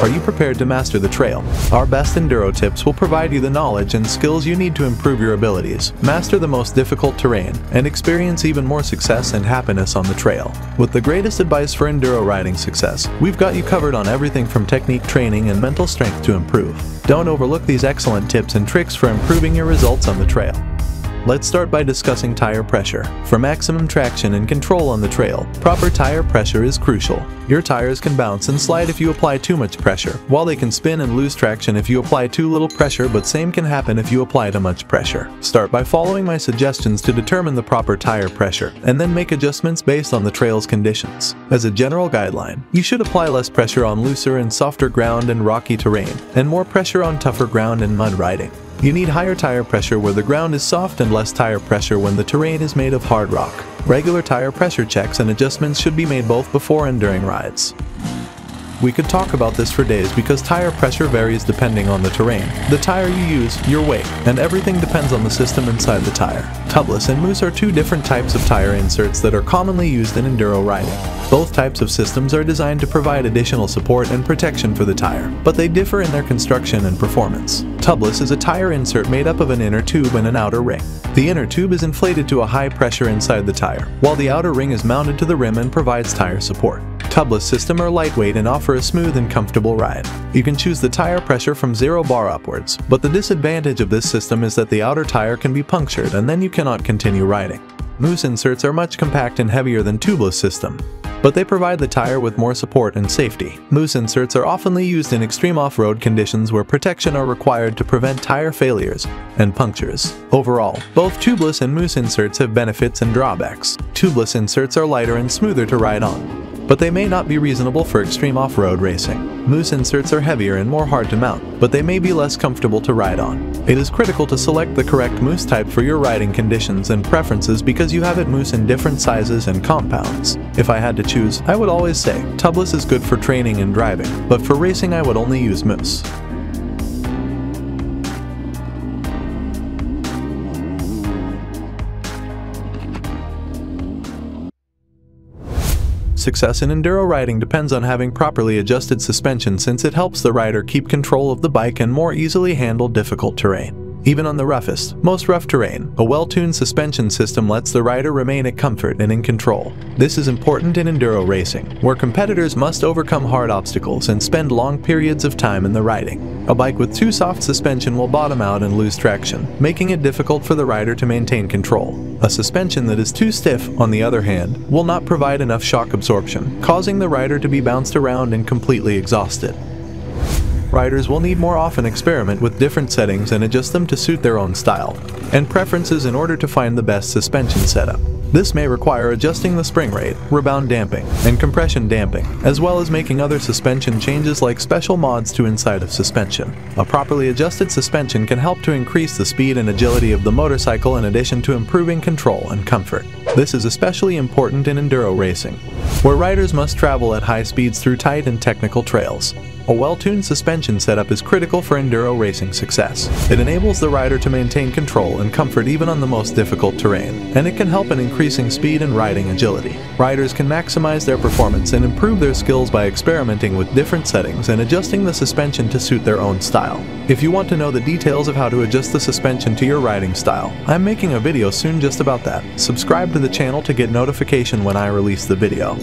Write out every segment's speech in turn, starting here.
Are you prepared to master the trail? Our best enduro tips will provide you the knowledge and skills you need to improve your abilities, master the most difficult terrain, and experience even more success and happiness on the trail. With the greatest advice for enduro riding success, we've got you covered on everything from technique training and mental strength to improve. Don't overlook these excellent tips and tricks for improving your results on the trail. Let's start by discussing tire pressure. For maximum traction and control on the trail, proper tire pressure is crucial. Your tires can bounce and slide if you apply too much pressure, while they can spin and lose traction if you apply too little pressure, but same can happen if you apply too much pressure. Start by following my suggestions to determine the proper tire pressure, and then make adjustments based on the trail's conditions. As a general guideline, you should apply less pressure on looser and softer ground and rocky terrain, and more pressure on tougher ground and mud riding. You need higher tire pressure where the ground is soft and less tire pressure when the terrain is made of hard rock. Regular tire pressure checks and adjustments should be made both before and during rides. We could talk about this for days because tire pressure varies depending on the terrain, the tire you use, your weight, and everything depends on the system inside the tire. Tubliss and Mousse are two different types of tire inserts that are commonly used in enduro riding. Both types of systems are designed to provide additional support and protection for the tire, but they differ in their construction and performance. Tubliss is a tire insert made up of an inner tube and an outer ring. The inner tube is inflated to a high pressure inside the tire, while the outer ring is mounted to the rim and provides tire support. Tubliss system are lightweight and offer a smooth and comfortable ride. You can choose the tire pressure from 0 bar upwards, but the disadvantage of this system is that the outer tire can be punctured and then you cannot continue riding. Mousse inserts are much compact and heavier than Tubliss system, but they provide the tire with more support and safety. Mousse inserts are often used in extreme off-road conditions where protection are required to prevent tire failures and punctures. Overall, both Tubliss and Mousse inserts have benefits and drawbacks. Tubliss inserts are lighter and smoother to ride on, but they may not be reasonable for extreme off-road racing. Mousse inserts are heavier and more hard to mount, but they may be less comfortable to ride on. It is critical to select the correct mousse type for your riding conditions and preferences because you have it mousse in different sizes and compounds. If I had to choose, I would always say Tubliss is good for training and driving, but for racing I would only use Mousse. Success in enduro riding depends on having properly adjusted suspension since it helps the rider keep control of the bike and more easily handle difficult terrain. Even on the roughest, most rough terrain, a well-tuned suspension system lets the rider remain at comfort and in control. This is important in enduro racing, where competitors must overcome hard obstacles and spend long periods of time in the riding. A bike with too soft suspension will bottom out and lose traction, making it difficult for the rider to maintain control. A suspension that is too stiff, on the other hand, will not provide enough shock absorption, causing the rider to be bounced around and completely exhausted. Riders will need more often experiment with different settings and adjust them to suit their own style and preferences in order to find the best suspension setup. This may require adjusting the spring rate, rebound damping, and compression damping, as well as making other suspension changes like special mods to inside of suspension. A properly adjusted suspension can help to increase the speed and agility of the motorcycle in addition to improving control and comfort. This is especially important in enduro racing, where riders must travel at high speeds through tight and technical trails. A well-tuned suspension setup is critical for enduro racing success. It enables the rider to maintain control and comfort even on the most difficult terrain, and it can help in increasing speed and riding agility. Riders can maximize their performance and improve their skills by experimenting with different settings and adjusting the suspension to suit their own style. If you want to know the details of how to adjust the suspension to your riding style, I'm making a video soon just about that. Subscribe to the channel to get notification when I release the video.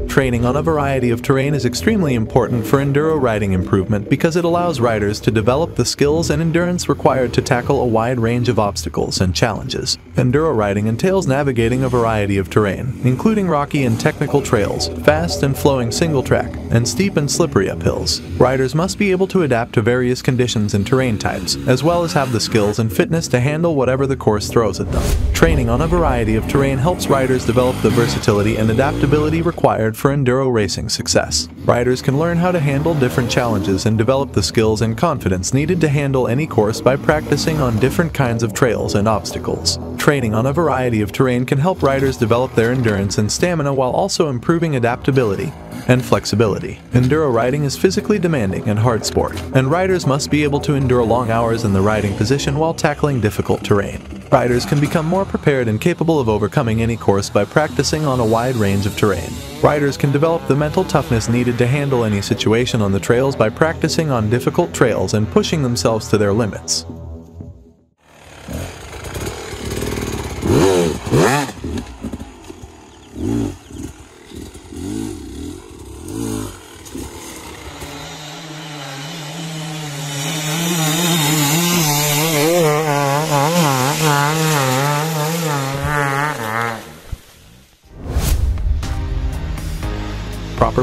Training on a variety of terrain is extremely important for enduro riding improvement because it allows riders to develop the skills and endurance required to tackle a wide range of obstacles and challenges. Enduro riding entails navigating a variety of terrain, including rocky and technical trails, fast and flowing single track, and steep and slippery uphills. Riders must be able to adapt to various conditions and terrain types, as well as have the skills and fitness to handle whatever the course throws at them. Training on a variety of terrain helps riders develop the versatility and adaptability required for enduro racing success. Riders can learn how to handle different challenges and develop the skills and confidence needed to handle any course by practicing on different kinds of trails and obstacles. Training on a variety of terrain can help riders develop their endurance and stamina while also improving adaptability and flexibility. Enduro riding is physically demanding and hard sport, and riders must be able to endure long hours in the riding position while tackling difficult terrain. Riders can become more prepared and capable of overcoming any course by practicing on a wide range of terrain. Riders can develop the mental toughness needed to handle any situation on the trails by practicing on difficult trails and pushing themselves to their limits.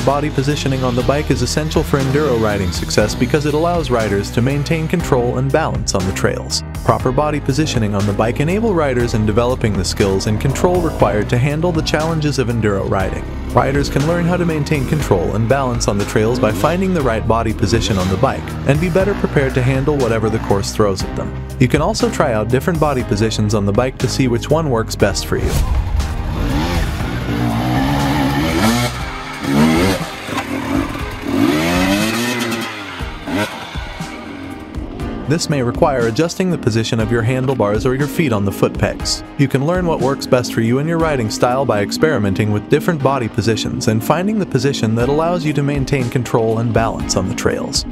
Proper body positioning on the bike is essential for enduro riding success because it allows riders to maintain control and balance on the trails. Proper body positioning on the bike enables riders in developing the skills and control required to handle the challenges of enduro riding. Riders can learn how to maintain control and balance on the trails by finding the right body position on the bike and be better prepared to handle whatever the course throws at them. You can also try out different body positions on the bike to see which one works best for you. This may require adjusting the position of your handlebars or your feet on the foot pegs. You can learn what works best for you and your riding style by experimenting with different body positions and finding the position that allows you to maintain control and balance on the trails.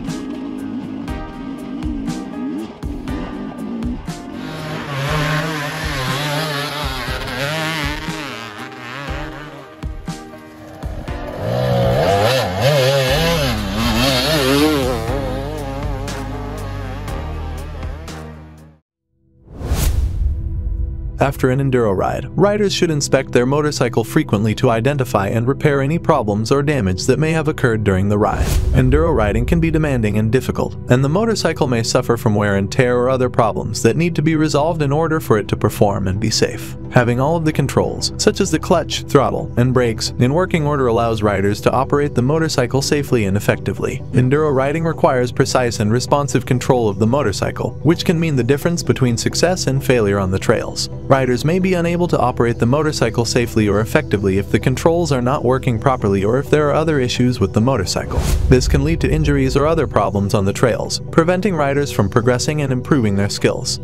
After an enduro ride, riders should inspect their motorcycle frequently to identify and repair any problems or damage that may have occurred during the ride. Enduro riding can be demanding and difficult, and the motorcycle may suffer from wear and tear or other problems that need to be resolved in order for it to perform and be safe. Having all of the controls, such as the clutch, throttle, and brakes, in working order allows riders to operate the motorcycle safely and effectively. Enduro riding requires precise and responsive control of the motorcycle, which can mean the difference between success and failure on the trails. Riders may be unable to operate the motorcycle safely or effectively if the controls are not working properly or if there are other issues with the motorcycle. This can lead to injuries or other problems on the trails, preventing riders from progressing and improving their skills.